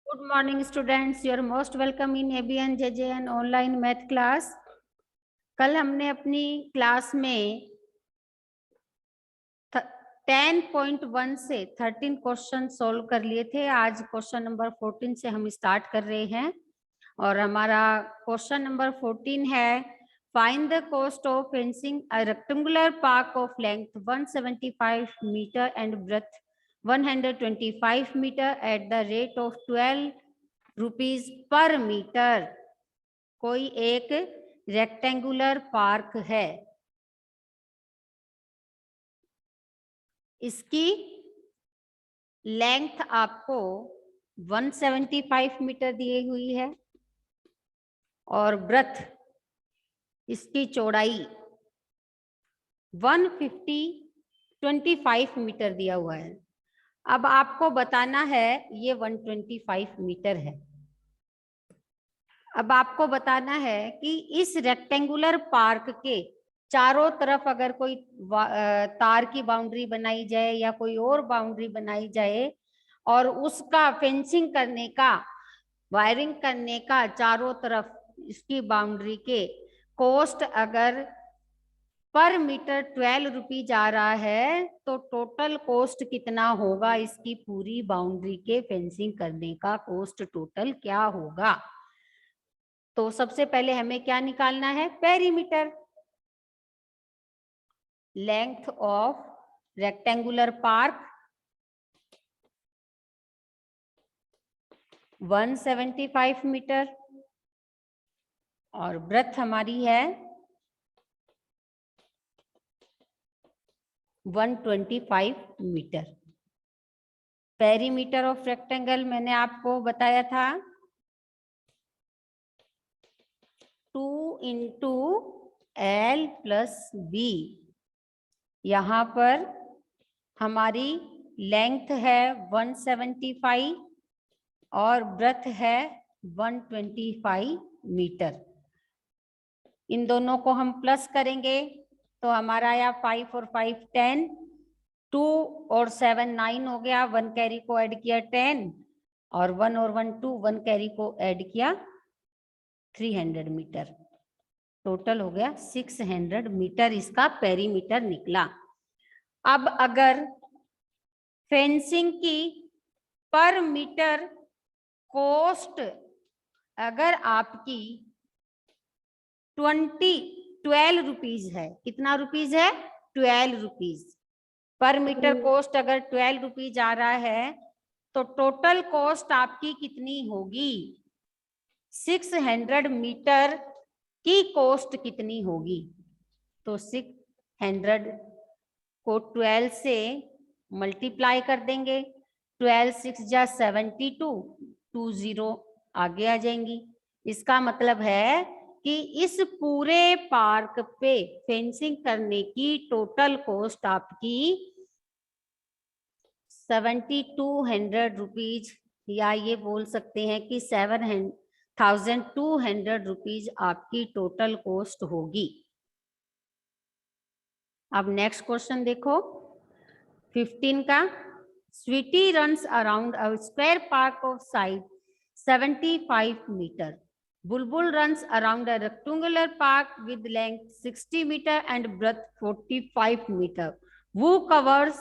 Good morning, students. You are most welcome in ABN JJN online math class. कल हमने अपनी class में 10.1 से 13 क्वेश्चन सोल्व कर लिए थे। आज क्वेश्चन नंबर 14 से हम स्टार्ट कर रहे हैं और हमारा क्वेश्चन नंबर 14 है find the cost of fencing a rectangular park of length 175 metre and breadth 125 metre at the rate of 12 rupees per metre. कोई एक रेक्टेंगुलर पार्क है, इसकी लेंथ आपको 175 मीटर दी हुई है और ब्रेथ इसकी चौड़ाई 125 मीटर दिया हुआ है। अब आपको बताना है ये 125 मीटर है। अब आपको बताना है कि इस रेक्टेंगुलर पार्क के चारों तरफ अगर कोई तार की बाउंड्री बनाई जाए या कोई और बाउंड्री बनाई जाए और उसका फेंसिंग करने का, वायरिंग करने का चारों तरफ इसकी बाउंड्री के कॉस्ट अगर पर मीटर 12 रुपीज आ रहा है तो टोटल कॉस्ट कितना होगा? इसकी पूरी बाउंड्री के फेंसिंग करने का कॉस्ट टोटल क्या होगा? तो सबसे पहले हमें क्या निकालना है? Perimeter. Length of rectangular park 175 metre और ब्रेथ हमारी है 125 मीटर। पेरीमीटर ऑफ रेक्टेंगल मैंने आपको बताया था 2 इंटू L प्लस बी। यहाँ पर हमारी लेंथ है 175 और ब्रेथ है 125 मीटर। इन दोनों को हम प्लस करेंगे तो हमारा आया 5 और 5 10, 2 और 7 9 हो गया। 1 कैरी को ऐड किया 10 और 1 और 1 2, 1 कैरी को ऐड किया 300 मीटर। टोटल हो गया 600 मीटर, इसका पेरीमीटर निकला। अब अगर फेंसिंग की पर मीटर कॉस्ट अगर आपकी 12 रुपीज है, कितना रुपीज है? 12 रुपीज पर मीटर कॉस्ट अगर 12 रुपीज आ रहा है तो टोटल कॉस्ट आपकी कितनी होगी? 600 मीटर की कॉस्ट कितनी होगी? तो 600 को 12 से मल्टीप्लाई कर देंगे। 12 6 जा 72, 20 आगे आ जाएंगी। इसका मतलब है कि इस पूरे पार्क पे फेंसिंग करने की टोटल कॉस्ट आपकी 7200 रुपीज, या ये बोल सकते हैं कि 7200 रुपीज आपकी टोटल कॉस्ट होगी। अब नेक्स्ट क्वेश्चन देखो 15 का। Sweety runs around a square park of side 75 metre. Bulbul runs around a rectangular park with length 60 meter and breadth 45 meter. Who covers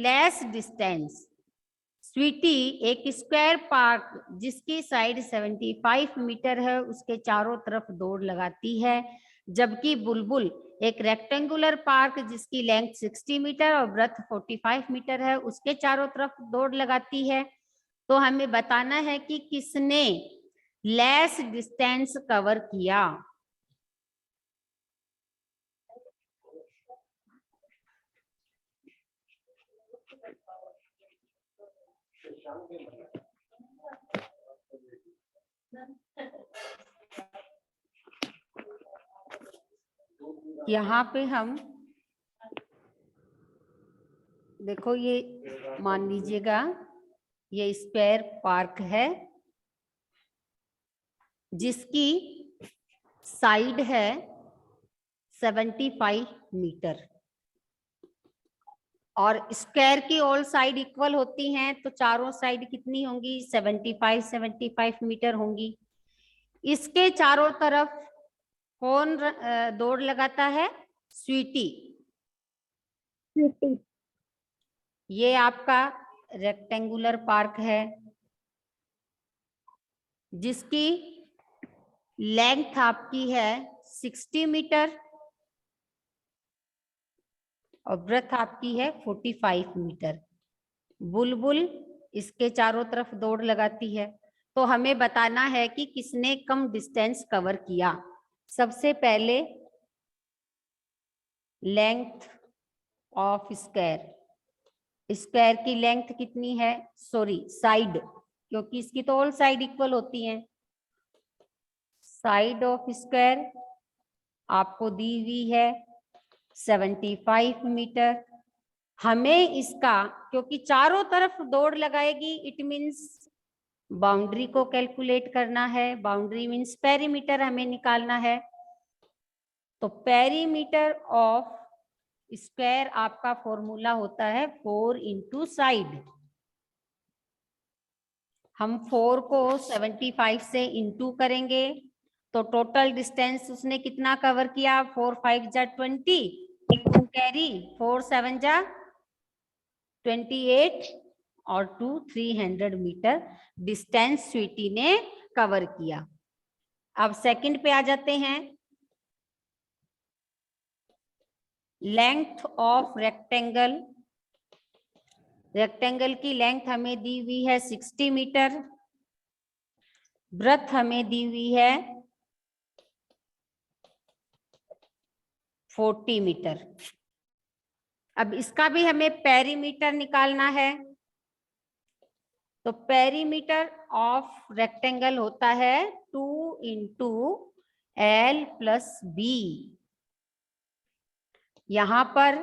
less distance? Sweety एक square park जिसकी side 75 metre है उसके चारों तरफ दौड़ लगाती है, जबकि बुलबुल एक रेक्टेंगुलर पार्क जिसकी लेंथ 60 मीटर और ब्रेथ 45 मीटर है उसके चारों तरफ दौड़ लगाती है। तो हमें बताना है कि किसने लेस डिस्टेंस कवर किया। यहाँ पे हम देखो, ये मान लीजिएगा ये स्क्वायर पार्क है जिसकी साइड है 75 मीटर और स्क्वायर की ऑल साइड इक्वल होती हैं, तो चारों साइड कितनी होंगी? 75 मीटर होंगी। इसके चारों तरफ कौन दौड़ लगाता है? स्वीटी। स्वीटी। ये आपका रेक्टेंगुलर पार्क है जिसकी लेंथ आपकी है 60 मीटर और ब्रेथ आपकी है 45 मीटर। बुलबुल इसके चारों तरफ दौड़ लगाती है। तो हमें बताना है कि किसने कम डिस्टेंस कवर किया। सबसे पहले लेंथ ऑफ स्क्वायर, स्क्वायर की लेंथ कितनी है? सॉरी साइड, क्योंकि इसकी तो ऑल साइड इक्वल होती हैं। साइड ऑफ स्क्वायर आपको दी हुई है 75 मीटर। हमें इसका, क्योंकि चारों तरफ दौड़ लगाएगी, इट मीन्स बाउंड्री को कैलकुलेट करना है। बाउंड्री मीन्स पेरीमीटर हमें निकालना है। तो पेरीमीटर ऑफ स्क्वायर आपका फॉर्मूला होता है 4 इंटू साइड। हम 4 को 75 से इंटू करेंगे तो टोटल डिस्टेंस उसने कितना कवर किया? 4 5 जा 20, इंटू कैरी 4 7 जा 28 और 2 300 मीटर डिस्टेंस स्वीटी ने कवर किया। अब सेकंड पे आ जाते हैं। लेंथ ऑफ रेक्टेंगल, रेक्टेंगल की लेंथ हमें दी हुई है 60 मीटर, ब्रेथ हमें दी हुई है 40 मीटर। अब इसका भी हमें पेरीमीटर निकालना है। तो पेरीमीटर ऑफ रेक्टेंगल होता है 2 इंटू एल प्लस बी। यहां पर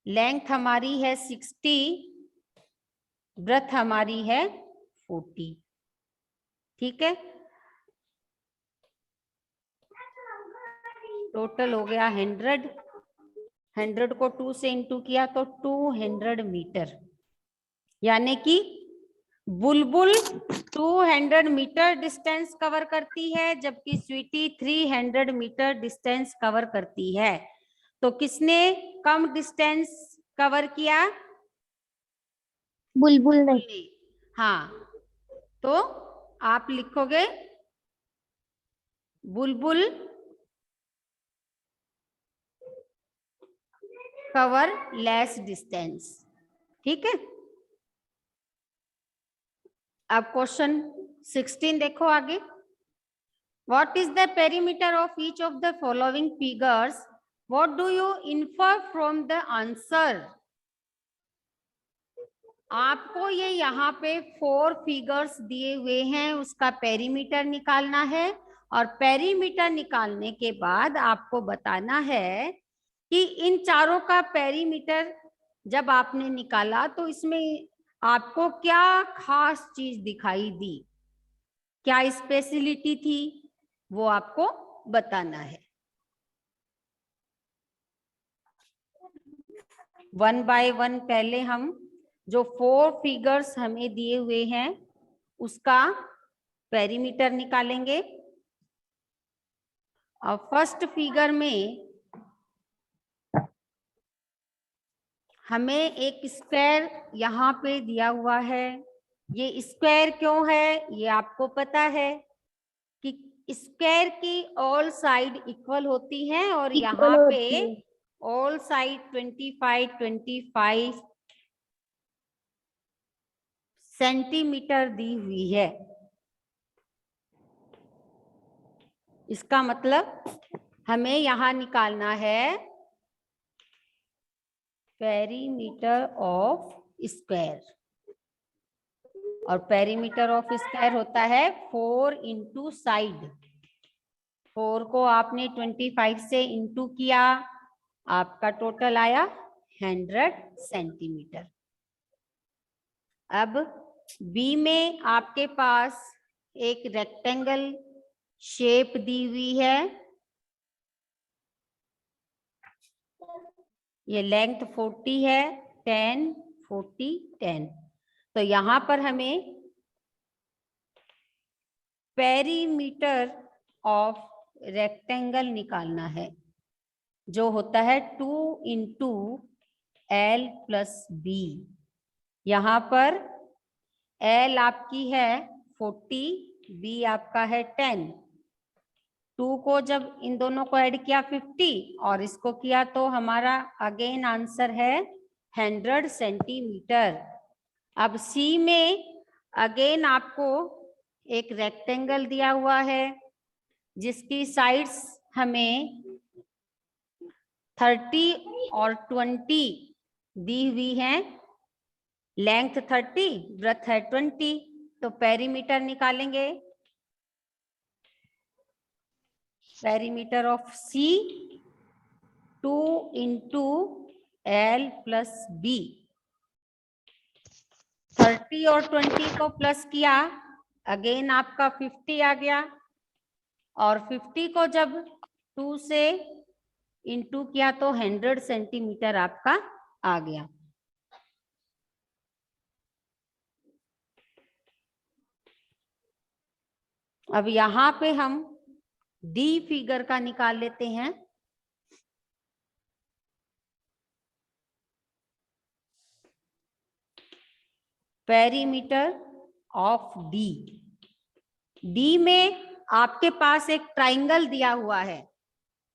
लेंथ हमारी है 60, ब्रेथ हमारी है 40। ठीक है, टोटल हो गया 100। 100 को 2 से इंटू किया तो 200 मीटर, यानी कि बुलबुल 200 मीटर डिस्टेंस कवर करती है, जबकि स्वीटी 300 मीटर डिस्टेंस कवर करती है। तो किसने कम डिस्टेंस कवर किया? बुलबुल ने। हाँ, तो आप लिखोगे बुलबुल कवर लेस डिस्टेंस। ठीक है, अब क्वेश्चन 16 देखो आगे। What is the perimeter of each of the following figures? What do you infer from the answer? आपको ये यहाँ पे 4 फिगर्स दिए हुए हैं, उसका पेरीमीटर निकालना है और पेरीमीटर निकालने के बाद आपको बताना है कि इन चारों का पेरीमीटर जब आपने निकाला तो इसमें आपको क्या खास चीज दिखाई दी, क्या स्पेशलिटी थी, वो आपको बताना है। 1 बाय 1 पहले हम जो 4 फिगर्स हमें दिए हुए हैं उसका पेरीमीटर निकालेंगे। और फर्स्ट फिगर में हमें एक स्क्वायर यहाँ पे दिया हुआ है। ये स्क्वायर क्यों है ये आपको पता है कि स्क्वायर की ऑल साइड इक्वल होती हैं और यहाँ पे ऑल साइड 25 सेंटीमीटर दी हुई है। इसका मतलब हमें यहाँ निकालना है पेरीमीटर ऑफ स्क्वायर, और पेरीमीटर ऑफ स्क्वायर होता है 4 इंटू साइड। 4 को आपने 25 से इंटू किया, आपका टोटल आया 100 सेंटीमीटर। अब बी में आपके पास एक रेक्टेंगल शेप दी हुई है। ये लेंथ 40 है, 10 40 10। तो यहाँ पर हमें पेरीमीटर ऑफ रेक्टेंगल निकालना है, जो होता है 2 इंटू एल प्लस बी। यहाँ पर एल आपकी है 40, बी आपका है 10। 2 को जब इन दोनों को ऐड किया 50 और इसको किया तो हमारा अगेन आंसर है 100 सेंटीमीटर। अब सी में अगेन आपको एक रेक्टेंगल दिया हुआ है जिसकी साइड्स हमें 30 और 20 दी हुई है। लेंथ 30, ब्रेथ है 20, तो पेरीमीटर निकालेंगे। Perimeter of C 2 into L plus B. 30 और 20 को प्लस किया, अगेन आपका 50 आ गया, और 50 को जब 2 से इंटू किया तो 100 सेंटीमीटर आपका आ गया। अब यहाँ पे हम डी फिगर का निकाल लेते हैं। Perimeter of D. डी में आपके पास एक ट्राइंगल दिया हुआ है,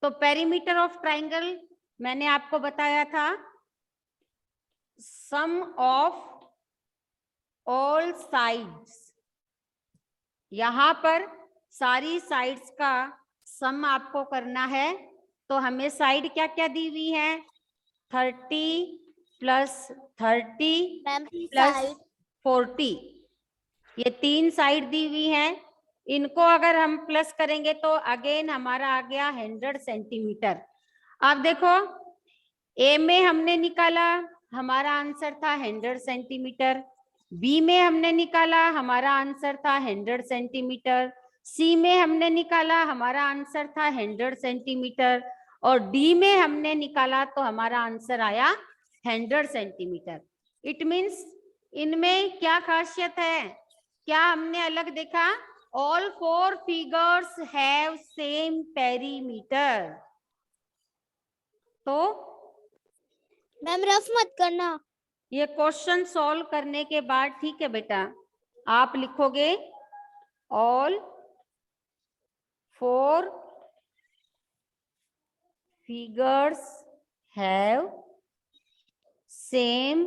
तो पेरीमीटर ऑफ ट्राइंगल मैंने आपको बताया था सम ऑफ ऑल साइड्स। यहाँ पर सारी साइड्स का सम आपको करना है, तो हमें साइड क्या क्या दी हुई है, 30 प्लस 30 प्लस 40, ये 3 साइड दी हुई है। इनको अगर हम प्लस करेंगे तो अगेन हमारा आ गया 100 सेंटीमीटर। अब देखो ए में हमने निकाला, हमारा आंसर था 100 सेंटीमीटर। बी में हमने निकाला, हमारा आंसर था 100 सेंटीमीटर। सी में हमने निकाला, हमारा आंसर था 100 सेंटीमीटर। और डी में हमने निकाला तो हमारा आंसर आया 100 सेंटीमीटर। इट मीन्स इनमें क्या खासियत है, क्या हमने अलग देखा, all 4 figures have same perimeter. तो मैम रफ मत करना। ये क्वेश्चन सॉल्व करने के बाद, ठीक है बेटा, आप लिखोगे all 4 figures have same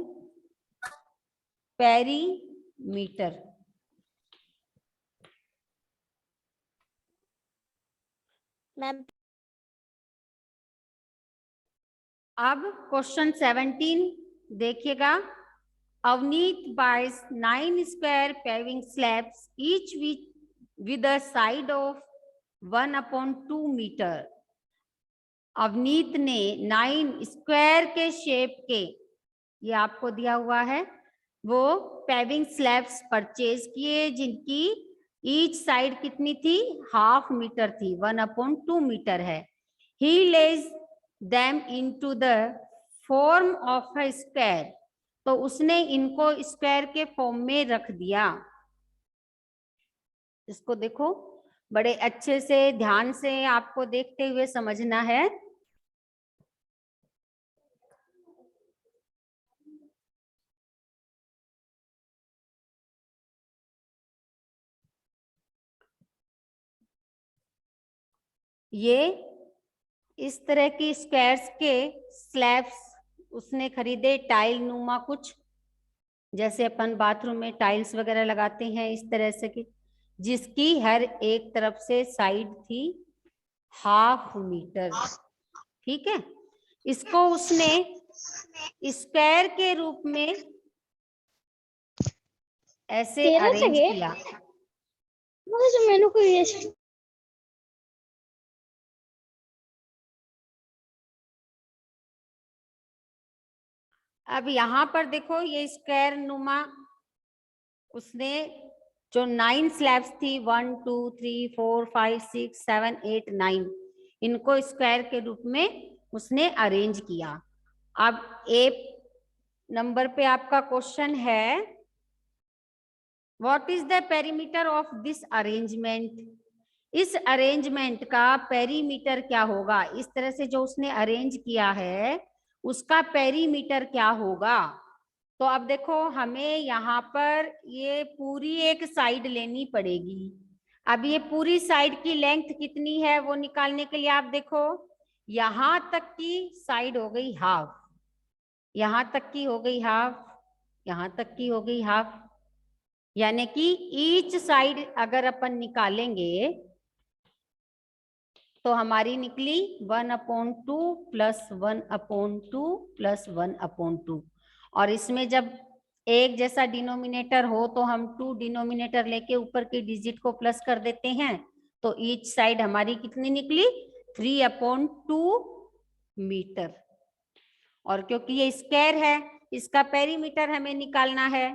perimeter. Ma'am अब क्वेश्चन 17 देखिएगा। Avneet buys 9 square paving slabs each with a side of 1/2 metre. Avneet ने 9 स्क्वायर के शेप के, ये आपको दिया हुआ है, वो पेविंग स्लैब्स परचेज किए जिनकी ईच साइड कितनी थी, 1/2 मीटर थी, 1/2 मीटर है। He lays them into the form of a square, तो उसने इनको स्क्वायर के फॉर्म में रख दिया। इसको देखो, बड़े अच्छे से ध्यान से आपको देखते हुए समझना है। ये इस तरह की स्क्वायर्स के स्लैब्स उसने खरीदे, टाइल नुमा कुछ, जैसे अपन बाथरूम में टाइल्स वगैरह लगाते हैं, इस तरह से की, जिसकी हर एक तरफ से साइड थी 1/2 मीटर। ठीक है, इसको उसने स्क्वायर के रूप में ऐसे अरेंज किया। अब यहाँ पर देखो, ये स्क्वायर नुमा उसने जो 9 स्लैब्स थी, 1 2 3 4 5 6 7 8 9, इनको स्क्वायर के रूप में उसने अरेंज किया। अब ए नंबर पे आपका क्वेश्चन है, what is the perimeter of this arrangement. इस अरेंजमेंट का पेरीमीटर क्या होगा, इस तरह से जो उसने अरेंज किया है उसका पेरीमीटर क्या होगा। तो अब देखो हमें यहाँ पर ये पूरी एक साइड लेनी पड़ेगी। अब ये पूरी साइड की लेंथ कितनी है वो निकालने के लिए आप देखो, यहां तक की साइड हो गई हाफ, यहां तक की हो गई हाफ, यहां तक की हो गई हाफ, यानी कि ईच साइड अगर अपन निकालेंगे तो हमारी निकली 1/2 प्लस 1/2 प्लस 1/2। और इसमें जब एक जैसा डिनोमिनेटर हो तो हम 2 डिनोमिनेटर लेके ऊपर की डिजिट को प्लस कर देते हैं, तो ईच साइड हमारी कितनी निकली 3/2 मीटर। और क्योंकि ये स्क्वायर है इसका पेरीमीटर हमें निकालना है।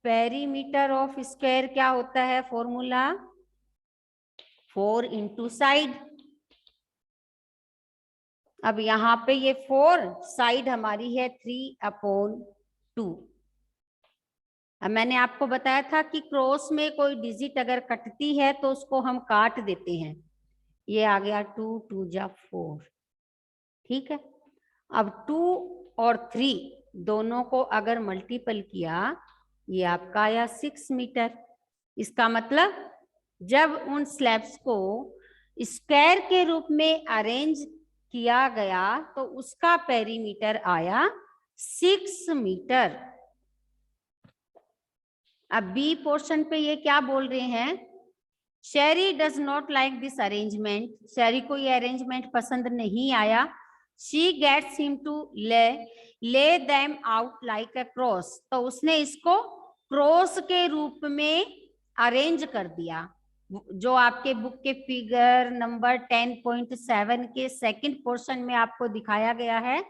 पेरीमीटर ऑफ स्क्वायर क्या होता है, फॉर्मूला 4 इंटू साइड। अब यहाँ पे ये 4 साइड हमारी है 3/2। अब मैंने आपको बताया था कि क्रॉस में कोई डिजिट अगर कटती है तो उसको हम काट देते हैं। ये आ गया 2 2 जा 4, ठीक है। अब 2 और 3 दोनों को अगर मल्टीपल किया ये आपका आया 6 मीटर। इसका मतलब जब उन स्लैब्स को स्क्वायर के रूप में अरेंज किया गया तो उसका पेरीमीटर आया 6 मीटर। अब बी पोर्शन पे ये क्या बोल रहे हैं, शेरी does not like this arrangement. शेरी को ये अरेंजमेंट पसंद नहीं आया। शी गेट्स हिम टू ले them out like a cross. तो उसने इसको क्रॉस के रूप में अरेंज कर दिया। जो आपके बुक के फिगर नंबर 10.7 के सेकंड पोर्शन में आपको दिखाया गया है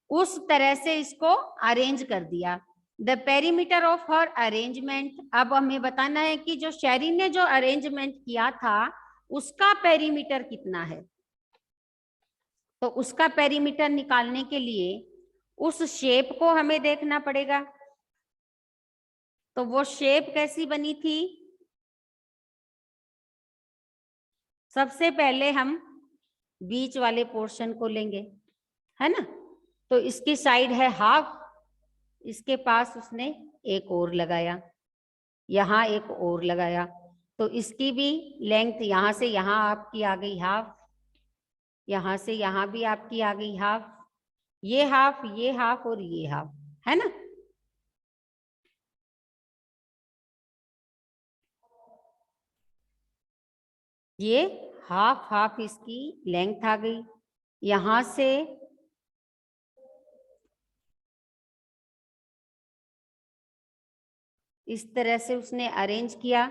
उस तरह से इसको अरेंज कर दिया। The perimeter of her arrangement. अब हमें बताना है कि जो शेरी ने जो अरेंजमेंट किया था उसका पेरीमीटर कितना है। तो उसका पेरीमीटर निकालने के लिए उस शेप को हमें देखना पड़ेगा। तो वो शेप कैसी बनी थी, सबसे पहले हम बीच वाले पोर्शन को लेंगे, है ना। तो इसकी साइड है हाफ, इसके पास उसने एक और लगाया, यहाँ एक और लगाया, तो इसकी भी लेंथ यहाँ से यहाँ आपकी आ गई हाफ, यहाँ से यहाँ भी आपकी आ गई हाफ, ये हाफ, ये हाफ और ये हाफ, है ना। ये हाफ हाफ इसकी लेंथ आ गई। यहां से इस तरह से उसने अरेंज किया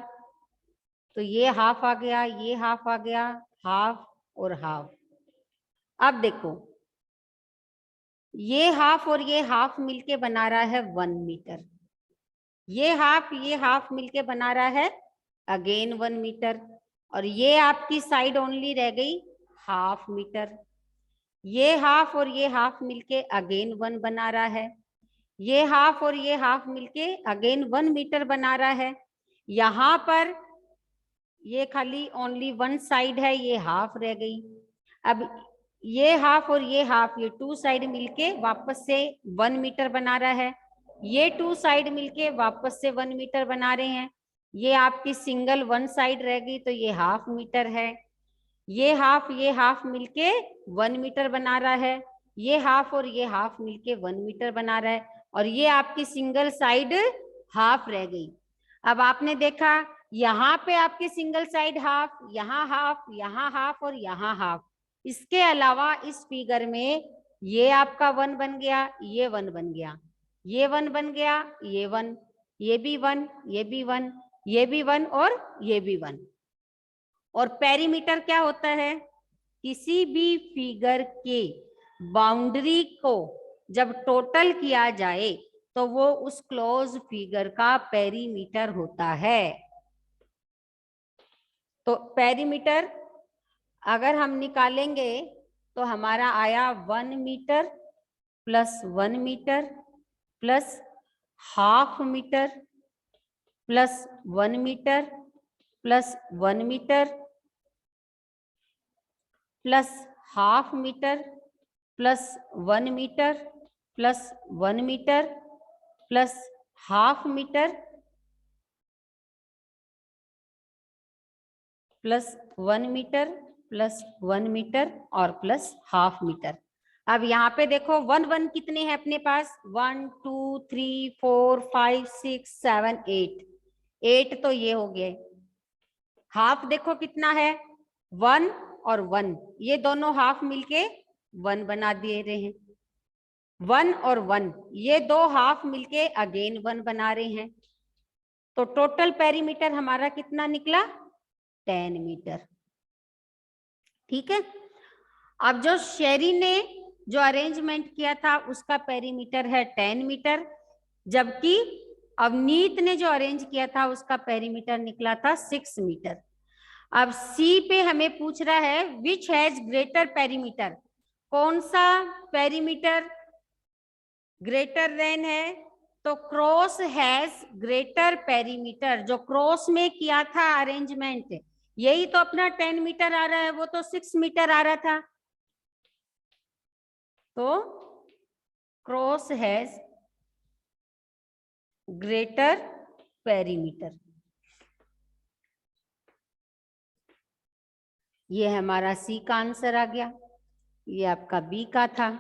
तो ये हाफ आ गया, ये हाफ आ गया, हाफ और हाफ। अब देखो ये हाफ और ये हाफ मिलके बना रहा है 1 मीटर, ये हाफ मिलके बना रहा है अगेन 1 मीटर, और ये आपकी साइड ओनली रह गई हाफ मीटर। ये हाफ और ये हाफ मिलके अगेन 1 बना रहा है, ये हाफ और ये हाफ मिलके अगेन 1 मीटर बना रहा है। यहाँ पर ये खाली ओनली 1 साइड है, ये हाफ रह गई। अब ये हाफ और ये हाफ, ये 2 साइड मिलके वापस से 1 मीटर बना रहा है, ये 2 साइड मिलके वापस से 1 मीटर बना रहे हैं। ये आपकी सिंगल 1 साइड रह गई तो ये हाफ मीटर है। ये हाफ मिलके 1 मीटर बना रहा है, ये हाफ और ये हाफ मिलके 1 मीटर बना रहा है, और ये आपकी सिंगल साइड हाफ रह गई। अब आपने देखा यहाँ पे आपकी सिंगल साइड हाफ, यहाँ हाफ, यहाँ हाफ और यहाँ हाफ। इसके अलावा इस फिगर में ये आपका 1 बन गया, ये 1 बन गया, ये 1 बन गया, ये 1, ये भी 1, ये भी 1, ये भी 1 और ये भी 1। और पेरीमीटर क्या होता है, किसी भी फिगर के बाउंड्री को जब टोटल किया जाए तो वो उस क्लोज फिगर का पेरीमीटर होता है। तो पेरीमीटर अगर हम निकालेंगे तो हमारा आया 1 metre plus 1 metre plus half metre plus 1 metre plus 1 metre plus half metre plus 1 metre plus 1 metre plus half metre plus 1 metre plus 1 metre और प्लस हाफ मीटर। अब यहाँ पे देखो 1 1 कितने हैं अपने पास, 1 2 3 4 5 6 7 8, 8 तो ये हो गए। हाफ देखो कितना है, 1 और 1, ये दोनों हाफ मिलके 1 बना दे रहे हैं। 1 और 1 ये दो हाफ मिलके अगेन 1 बना रहे हैं। तो टोटल पेरीमीटर हमारा कितना निकला, 10 मीटर। ठीक है। अब जो शेरी ने जो अरेंजमेंट किया था उसका पेरीमीटर है 10 मीटर, जबकि अवनीत ने जो अरेंज किया था उसका पेरीमीटर निकला था 6 मीटर। अब सी पे हमें पूछ रहा है विच हैज ग्रेटर पेरीमीटर, कौन सा पेरीमीटर ग्रेटर देन है, तो क्रॉस हैज ग्रेटर पेरीमीटर। जो क्रॉस में किया था अरेंजमेंट यही तो अपना 10 मीटर आ रहा है, वो तो 6 मीटर आ रहा था। तो क्रॉस हैज ग्रेटर पेरीमीटर, ये हमारा सी का आंसर आ गया, ये आपका बी का था।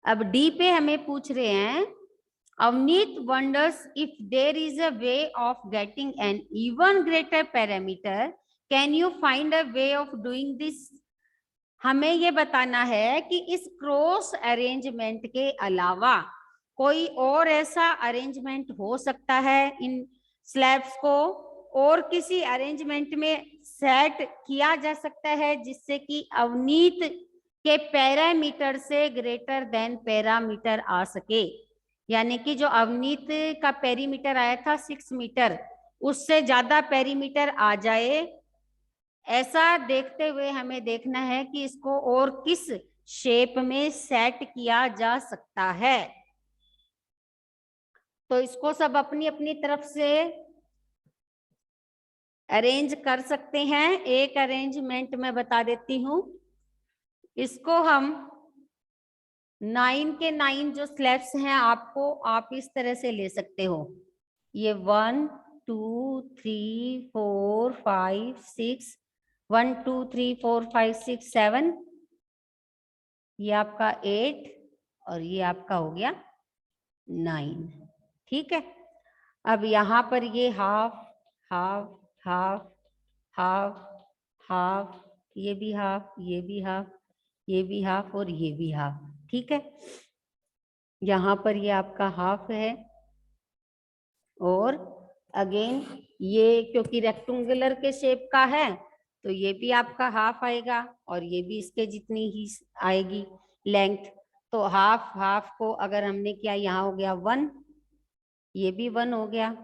अब डी पे हमें पूछ रहे हैं Avneet wonders if there is a way of getting an even greater parameter. Can you find a way of doing this? हमें ये बताना है कि इस क्रॉस अरेंजमेंट के अलावा कोई और ऐसा अरेंजमेंट हो सकता है इन स्लैब्स को, और किसी अरेंजमेंट में सेट किया जा सकता है जिससे कि अवनीत के पैरामीटर से ग्रेटर देन पैरामीटर आ सके। यानी कि जो अवनीत का पेरीमीटर आया था 6 मीटर, उससे ज्यादा पेरीमीटर आ जाए, ऐसा देखते हुए हमें देखना है कि इसको और किस शेप में सेट किया जा सकता है। तो इसको सब अपनी अपनी तरफ से अरेंज कर सकते हैं। एक अरेंजमेंट मैं बता देती हूं, इसको हम 9 के 9 जो स्लैब्स हैं आपको, आप इस तरह से ले सकते हो। ये 1 2 3 4 5 6, 1 2 3 4 5 6 7, ये आपका 8 और ये आपका हो गया 9। ठीक है। अब यहाँ पर ये half half half half half, ये भी हाफ, ये भी हाफ, ये भी हाफ और ये भी हाफ। ठीक है। यहाँ पर ये आपका हाफ है, और अगेन ये क्योंकि रेक्टेंगुलर के शेप का है तो ये भी आपका हाफ आएगा और ये भी इसके जितनी ही आएगी लेंथ। तो हाफ हाफ को अगर हमने किया, यहाँ हो गया 1, ये भी 1 हो गया,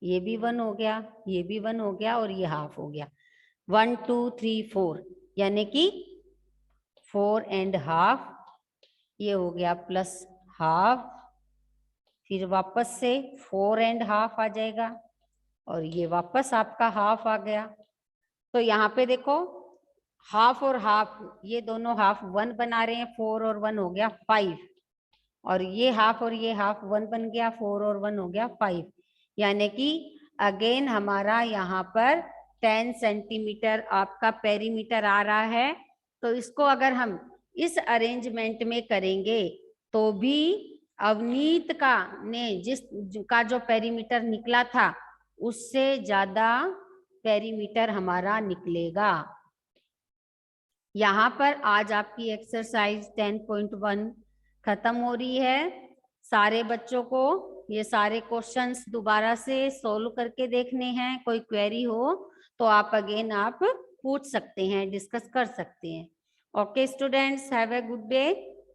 ये भी 1 हो गया, ये भी 1 हो गया और ये हाफ हो गया। 1 2 3 4 यानी कि 4 एंड हाफ, ये हो गया प्लस हाफ, फिर वापस से 4 एंड हाफ आ जाएगा और ये वापस आपका हाफ आ गया। तो यहाँ पे देखो हाफ और हाफ, ये दोनों हाफ 1 बना रहे हैं, 4 और 1 हो गया 5, और ये हाफ और ये हाफ 1 बन गया, 4 और 1 हो गया 5। यानी कि अगेन हमारा यहाँ पर 10 सेंटीमीटर आपका पेरीमीटर आ रहा है। तो इसको अगर हम इस अरेंजमेंट में करेंगे तो भी अवनीत का ने जिसका जो पेरीमीटर निकला था उससे ज्यादा पेरीमीटर हमारा निकलेगा। यहाँ पर आज आपकी एक्सरसाइज 10.1 खत्म हो रही है। सारे बच्चों को ये सारे क्वेश्चंस दोबारा से सोल्व करके देखने हैं। कोई क्वेरी हो तो आप अगेन आप पूछ सकते हैं, डिस्कस कर सकते हैं। Okay students, have a good day.